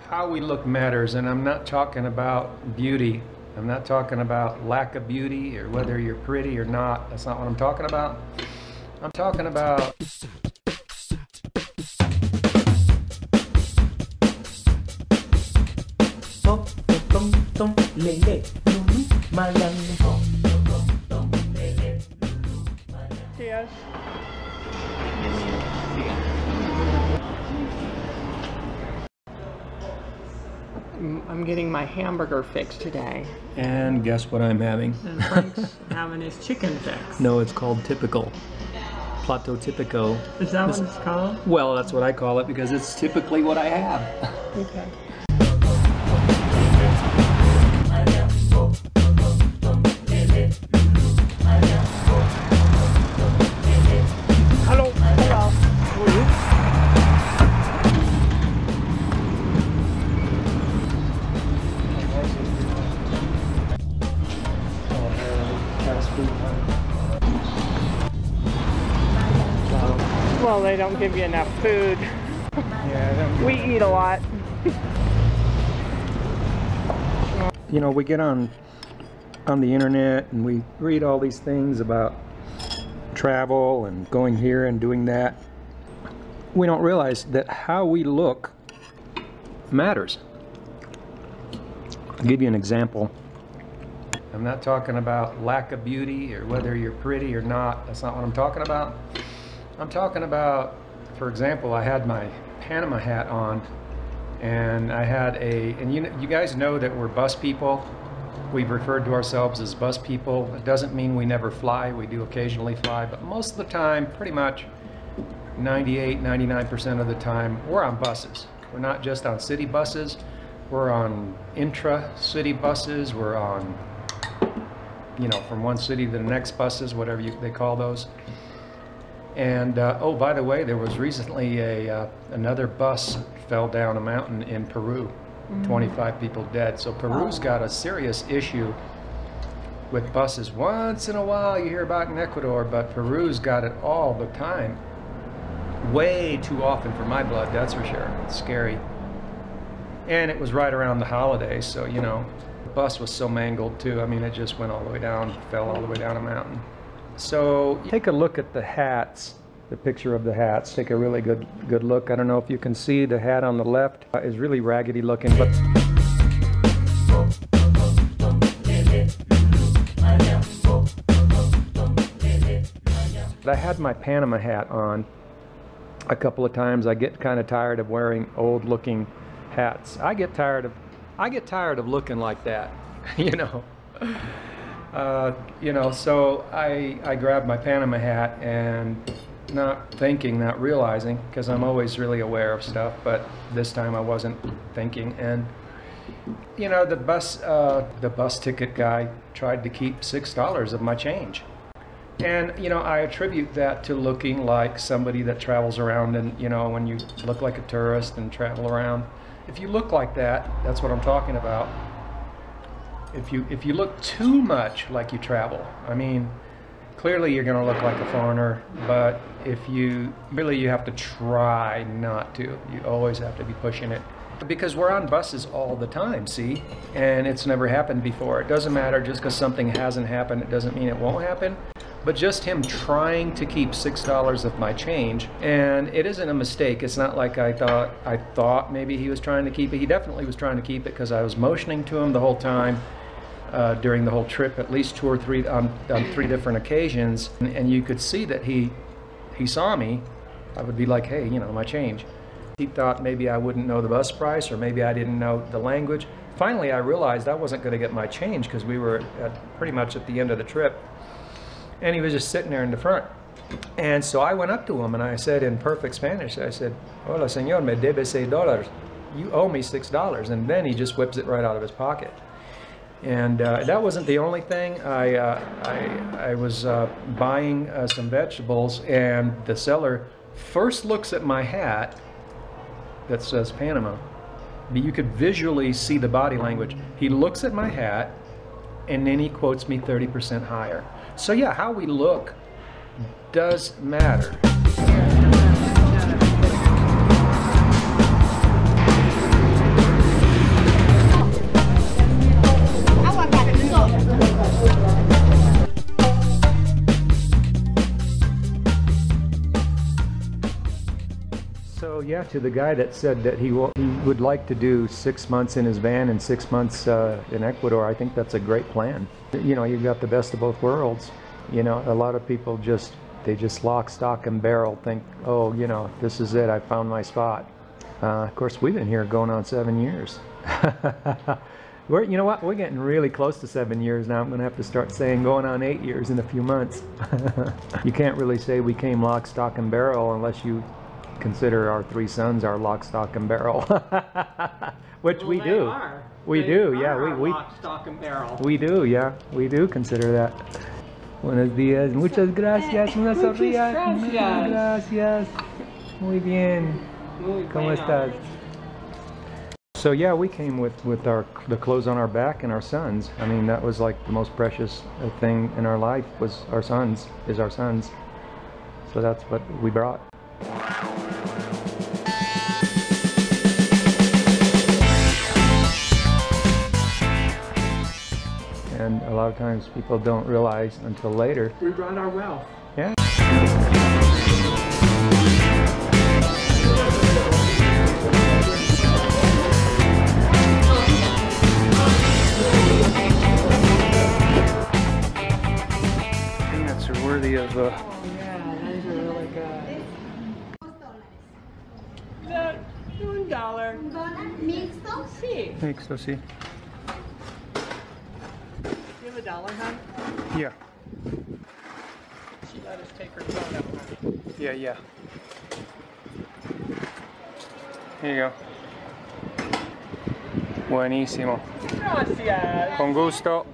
How we look matters, and I'm not talking about beauty. I'm not talking about lack of beauty or whether you're pretty or not. That's not what I'm talking about. I'm talking about Yes. I'm getting my hamburger fix today. and guess what I'm having? And Frank's having his chicken fix. No, it's called typical. Plato tipico. Is that what it's called? Well, that's what I call it because it's typically what I have. Okay. Hello. Hello. How are you? Well, they don't give you enough food. Yeah. We eat a lot. You know, we get on the internet and we read all these things about travel and going here and doing that. We don't realize that how we look matters. I'll give you an example. I'm not talking about lack of beauty or whether you're pretty or not. That's not what I'm talking about. I'm talking about, for example, I had my Panama hat on, and I had and you guys know that we're bus people. We've referred to ourselves as bus people. It doesn't mean we never fly. We do occasionally fly, but most of the time, pretty much 98, 99% of the time, we're on buses. We're not just on city buses. We're on intra-city buses. We're on, you know, from one city to the next buses, whatever they call those. And oh, by the way, there was recently another bus fell down a mountain in Peru. 25 people dead. So Peru's got a serious issue with buses. Once in a while you hear about in Ecuador, but Peru's got it all the time. Way too often for my blood, that's for sure. It's scary. And it was right around the holidays, so you know, the bus was so mangled too. I mean, it just went all the way down, fell all the way down a mountain. So take a look at the hats, the picture of the hats. Take a really good look. I don't know if you can see the hat on the left is really raggedy looking, but I had my Panama hat on a couple of times. I get kind of tired of wearing old looking hats. I get tired of looking like that, you know. You know, so I grabbed my Panama hat and not thinking, not realizing, because I'm always really aware of stuff, but this time I wasn't thinking. And you know, the bus ticket guy tried to keep $6 of my change. And you know, I attribute that to looking like somebody that travels around, and you know, when you look like a tourist and travel around, if you look like that, that's what I'm talking about. If you look too much like you travel, I mean, clearly you're going to look like a foreigner, but if you have to try not to. You always have to be pushing it. Because we're on buses all the time, see? And it's never happened before. It doesn't matter, just because something hasn't happened, it doesn't mean it won't happen. But just him trying to keep $6 of my change, and it isn't a mistake. It's not like I thought maybe he was trying to keep it. He definitely was trying to keep it, because I was motioning to him the whole time. During the whole trip, at least 2 or 3 on 3 different occasions, and you could see that he saw me. I would be like, hey, you know, my change. He thought maybe I wouldn't know the bus price, or maybe I didn't know the language. Finally, I realized I wasn't going to get my change, because we were pretty much at the end of the trip, and he was just sitting there in the front. And so I went up to him and I said in perfect Spanish, I said, "Hola, señor, me debe $6. You owe me $6." And then he just whips it right out of his pocket. And that wasn't the only thing. I was buying some vegetables, and the seller first looks at my hat that says Panama. But you could visually see the body language. He looks at my hat, and then he quotes me 30% higher. So yeah, how we look does matter. yeah, to the guy that said that he would like to do 6 months in his van and 6 months in Ecuador, I think that's a great plan. You know, you've got the best of both worlds. You know, a lot of people just lock, stock, and barrel, think, oh, you know, this is it, I found my spot. Of course, we've been here going on 7 years. You know what, we're getting really close to 7 years now. I'm going to have to start saying going on 8 years in a few months. You can't really say we came lock, stock, and barrel unless you consider our 3 sons our lock, stock, and barrel. Which Well, we they do. are. We They do, are yeah. our We lock, stock, and barrel. We do, yeah. We do consider that. Buenos días. Muchas gracias. Una Muchas sonrisa. gracias. Gracias. Muy bien. Muy ¿Cómo bueno. estás? So yeah, we came with the clothes on our back and our sons. I mean, that was like the most precious thing in our life was our sons, our sons. So that's what we brought. And a lot of times people don't realize until later. We brought our wealth. Yeah. Peanuts are worthy of Oh yeah, those are really good. $1. Mixto. Sí. Mixto, sí. You have $1, hon? Yeah. She let us take her phone up, honey. Yeah, yeah. Here you go. Buenísimo. Gracias. Con gusto.